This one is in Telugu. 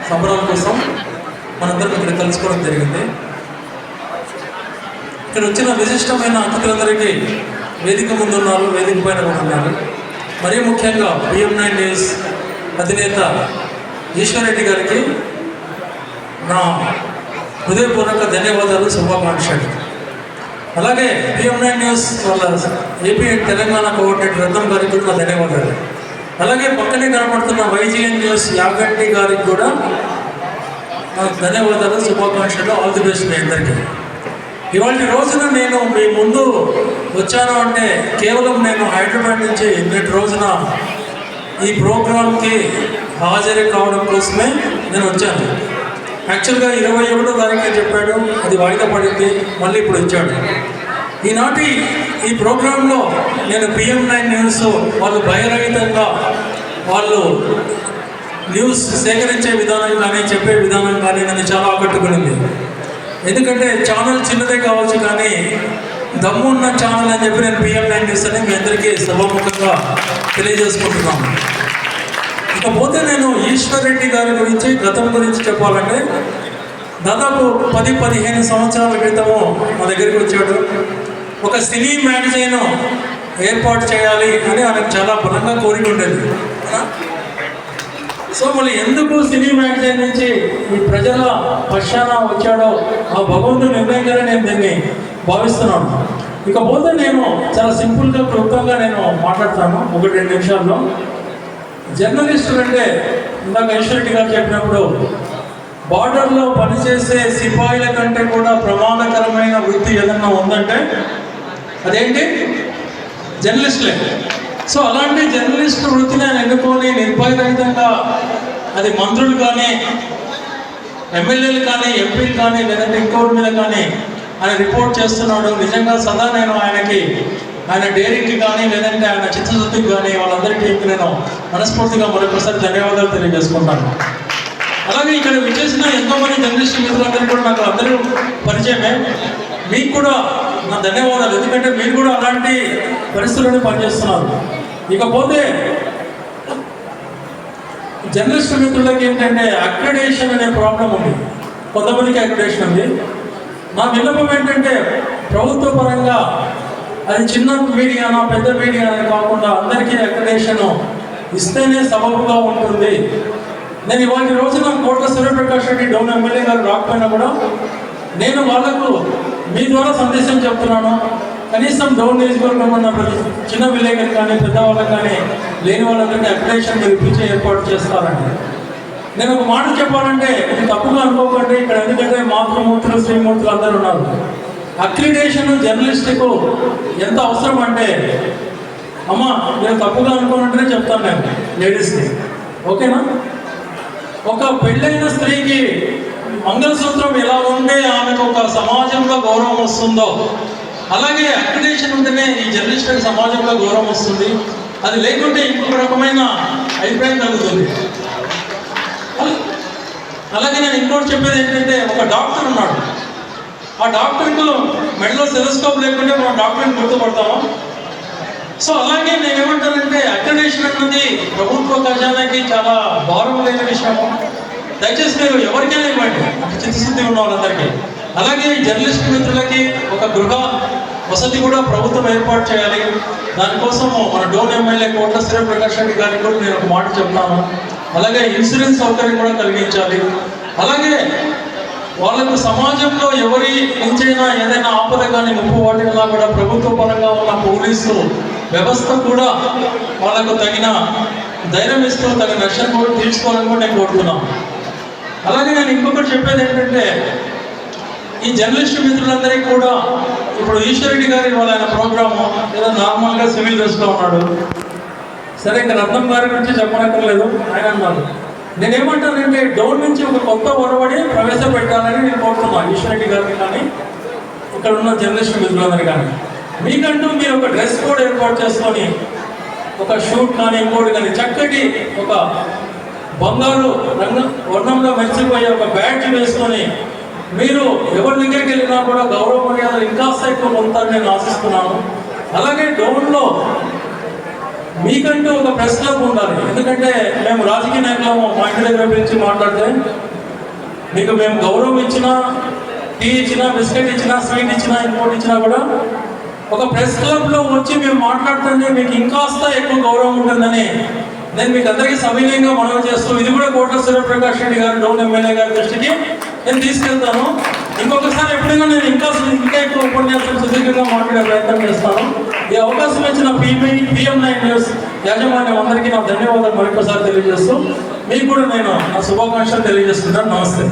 సంబరాల కోసం మనందరం ఇక్కడ కలుసుకోవడం జరిగింది. ఇక్కడ వచ్చిన విశిష్టమైన అతిథులందరికీ వేదిక ముందున్నారు, వేదిక పైన కూడా ఉన్నారు. మరీ ముఖ్యంగా BM9 న్యూస్ అధినేత ఈశ్వర్ రెడ్డి గారికి నా హృదయపూర్వక ధన్యవాదాలు, శుభాకాంక్షలు. అలాగే BM9 న్యూస్ వాళ్ళ ఏపీ తెలంగాణ కోఆర్డినేటర్ రత్నం గారికి కూడా ధన్యవాదాలు. అలాగే పక్కనే కనపడుతున్న YGN న్యూస్ యాగంటి గారికి కూడా ధన్యవాదాలు, శుభాకాంక్షలు, ఆల్ ది బెస్ట్ మీ అందరికీ. ఇవాళ రోజున నేను మీ ముందు వచ్చాను అంటే కేవలం నేను హైదరాబాద్ నుంచి నిన్నటి రోజున ఈ ప్రోగ్రాంకి హాజరు కావడం కోసమే నేను వచ్చాను. యాక్చువల్గా 21వ తారీఖు చెప్పాడు, అది వాయిదా పడింది, మళ్ళీ ఇప్పుడు వచ్చాడు. ఈనాటి ఈ ప్రోగ్రాంలో నేను BM9 న్యూస్ వాళ్ళు భయరహితంగా వాళ్ళు న్యూస్ సేకరించే విధానం కానీ చెప్పే విధానం కానీ నన్ను చాలా ఆకట్టుకునింది. ఎందుకంటే ఛానల్ చిన్నదే కావచ్చు కానీ దమ్మున్న ఛానల్ అని చెప్పి నేను BM9 న్యూస్ అని మీ అందరికీ సభాముఖంగా తెలియజేసుకుంటున్నాను. ఇకపోతే నేను ఈశ్వర్ రెడ్డి గారి గురించి గతం గురించి చెప్పాలంటే దాదాపు 10-15 సంవత్సరాల క్రితము మా దగ్గరికి వచ్చాడు. ఒక సినీ మ్యాగజైన్ ఏర్పాటు చేయాలి అని ఆయనకు చాలా బలంగా కోరిక ఉండేది. సో మళ్ళీ ఎందుకు సినీ మ్యాగజైన్ నుంచి ఈ ప్రజల పశ్చాన వచ్చాడో ఆ భగవంతుని నిర్ణయంగానే నేను దీన్ని భావిస్తున్నాను. ఇకపోతే నేను చాలా సింపుల్గా క్లుప్తంగా నేను మాట్లాడతాను 1-2 నిమిషాల్లో. జర్నలిస్టులు అంటే ఇందాక ఈశ్వర్ రెడ్డి గారు చెప్పినప్పుడు బార్డర్లో పనిచేసే సిపాయిల కంటే కూడా ప్రమాదకరమైన వృత్తి ఏదన్నా ఉందంటే అదేంటి? జర్నలిస్టులే. సో అలాంటి జర్నలిస్టు వృత్తిని ఆయన ఎన్నుకొని నిర్భయరహితంగా అది మంత్రులు కానీ ఎమ్మెల్యేలు కానీ ఎంపీలు కానీ లేదంటే ఇంకోటి మీద కానీ ఆయన రిపోర్ట్ చేస్తున్నాడు. నిజంగా సదా నేను ఆయన డేరింగ్కి కానీ లేదంటే ఆయన చిత్తశుద్ధికి కానీ వాళ్ళందరి టీంకి నేను మనస్ఫూర్తిగా మరొకసారి ధన్యవాదాలు తెలియజేసుకుంటాను. అలాగే ఇక్కడ విచ్చేసిన ఎంతోమంది జర్నలిస్టు మిత్రులందరూ కూడా నాకు అందరూ పరిచయమే. మీకు కూడా నా ధన్యవాదాలు, ఎందుకంటే మీరు కూడా అలాంటి పరిస్థితులను పనిచేస్తున్నారు. ఇకపోతే జర్నలిస్టు మిత్రులకి ఏంటంటే అక్రిడేషన్ అనే ప్రాబ్లం ఉంది. కొంతమందికి అక్రిడేషన్ ఉంది. నా విన్నపం ఏంటంటే ప్రభుత్వ పరంగా అది చిన్న మీడియానా పెద్ద మీడియా కాకుండా అందరికీ అక్రిడేషన్ ఇస్తేనే సబబుగా ఉంటుంది. నేను ఇవాళ రోజున కోట్ల సూర్యప్రకాష్ రెడ్డి డౌన్ ఎమ్మెల్యే గారు రాకపోయినా కూడా నేను వాళ్లకు మీ ద్వారా సందేశం చెప్తున్నాను. కనీసం డౌన్ నియోజకవర్గం ఉన్న చిన్న విలేకరు కానీ పెద్దవాళ్ళకి కానీ లేని వాళ్ళందరికీ అక్రిడేషన్ మీరు ఇప్పించే ఏర్పాటు చేస్తారండి. నేను ఒక మాట చెప్పాలంటే ఇది తప్పుగా అనుకోకండి. ఇక్కడ ఎందుకంటే మాతృమూర్తులు శ్రీమూర్తులు అందరూ ఉన్నారు. అక్రిడేషన్ జర్నలిస్టుకు ఎంత అవసరం అంటే అమ్మ నేను తప్పుగా అనుకోనంటేనే చెప్తాను నేను లేడీస్కి, ఓకేనా? ఒక పెళ్ళైన స్త్రీకి మంగళసూత్రం ఎలా ఉంటే ఆమెకు ఒక సమాజంలో గౌరవం వస్తుందో అలాగే అక్రిడేషన్ ఉంటేనే ఈ జర్నలిస్టులకు సమాజంలో గౌరవం వస్తుంది. అది లేకుంటే ఇంకొక రకమైన అభిప్రాయం కలుగుతుంది. అలాగే నేను ఇంకోటి చెప్పేది ఏంటంటే ఒక డాక్టర్ ఉన్నాడు. ఆ డాక్టర్కు మెడలో సెలస్కోప్ లేకుంటే మనం డాక్టర్ని గుర్తుపడతాము. సో అలాగే నేనేమంటానంటే అక్రిడేషన్ అన్నది ప్రభుత్వ ఖజానాకి చాలా భారం లేని విషయము. దయచేసి మీరు ఎవరికైనా ఇవ్వండి, అంటే చిత్తశుద్ధి ఉన్న వాళ్ళందరికీ. అలాగే జర్నలిస్ట్ మిత్రులకి ఒక గృహ వసతి కూడా ప్రభుత్వం ఏర్పాటు చేయాలి. దానికోసము మన డోన్ ఎమ్మెల్యే కోట్ల సూర్యప్రకాష్ రెడ్డి గారికి కూడా నేను ఒక మాట చెప్తాను. అలాగే ఇన్సూరెన్స్ సౌకర్యం కూడా కలిగించాలి. అలాగే వాళ్ళకు సమాజంలో ఎవరి నుంచైనా ఏదైనా ఆపద కానీ ముప్పు వాటినా కూడా ప్రభుత్వ పరంగా ఉన్న పోలీసు వ్యవస్థ కూడా వాళ్ళకు తగిన ధైర్యం ఇస్తూ తగిన రక్షణ కూడా తీర్చుకోవాలని కూడా నేను కోరుతున్నాను. అలాగే నేను ఇంకొకటి చెప్పేది ఏంటంటే ఈ జర్నలిస్టు మిత్రులందరికీ కూడా ఇప్పుడు ఈశ్వర్ రెడ్డి గారి వాళ్ళ ఆయన ప్రోగ్రాము ఏదో నార్మల్గా సివిల్ డ్రెస్లో ఉన్నాడు. సరే, ఇంకా రత్నం గారి గురించి చెప్పనక్కర్లేదు, ఆయన అన్నారు. నేనేమంటానంటే డౌన్ నుంచి ఒక కొత్త ఒరవడి ప్రవేశపెట్టాలని నేను కోరుతున్నాను ఈశ్వర్ రెడ్డి గారిని కానీ ఇక్కడ ఉన్న జర్నలిస్టు మిత్రులందరూ కానీ. మీకంటూ మీరు ఒక డ్రెస్ కోడ్ ఏర్పాటు చేసుకొని ఒక షూట్ కానీ ఇంకోటి కానీ చక్కటి ఒక బంగారు వర్ణంలో మెరిసిపోయే ఒక బ్యాడ్జ్ వేసుకొని మీరు ఎవరి దగ్గరికి వెళ్ళినా కూడా గౌరవ మర్యాదలు ఇంకా ఎక్కువ పొందుతారని నేను ఆశిస్తున్నాను. అలాగే డౌన్లో మీకంటూ ఒక ప్రెస్ క్లబ్ ఉండాలి. ఎందుకంటే మేము రాజకీయ నాయకులము, మా ఇంటి దగ్గర గురించి మాట్లాడితే మీకు మేము గౌరవం ఇచ్చినా, టీ ఇచ్చినా, బిస్కెట్ ఇచ్చినా, స్వీట్ ఇచ్చినా, ఇంకోటి ఇచ్చినా కూడా ఒక ప్రెస్ క్లబ్లో వచ్చి మేము మాట్లాడుతుంటే మీకు ఇంకాస్త ఎక్కువ గౌరవం ఉంటుందని నేను మీకు అందరికీ సవినయంగా మనవి చేస్తూ, ఇది కూడా కోట్ల సూర్యప్రకాష్ రెడ్డి గారు డౌన్ ఎమ్మెల్యే గారి దృష్టికి నేను తీసుకెళ్తాను. ఇంకొకసారి ఎప్పుడైనా నేను ఇంకా ఎక్కువ ఉపన్యాసాలు సుదీర్ఘంగా మాట్లాడే ప్రయత్నం చేస్తాను. ఈ అవకాశం ఇచ్చిన PM9 న్యూస్ యాజమాన్యం అందరికీ నా ధన్యవాదాలు మరొకసారి తెలియజేస్తూ, మీకు కూడా నేను నా శుభాకాంక్షలు తెలియజేస్తున్నాను. నమస్తే.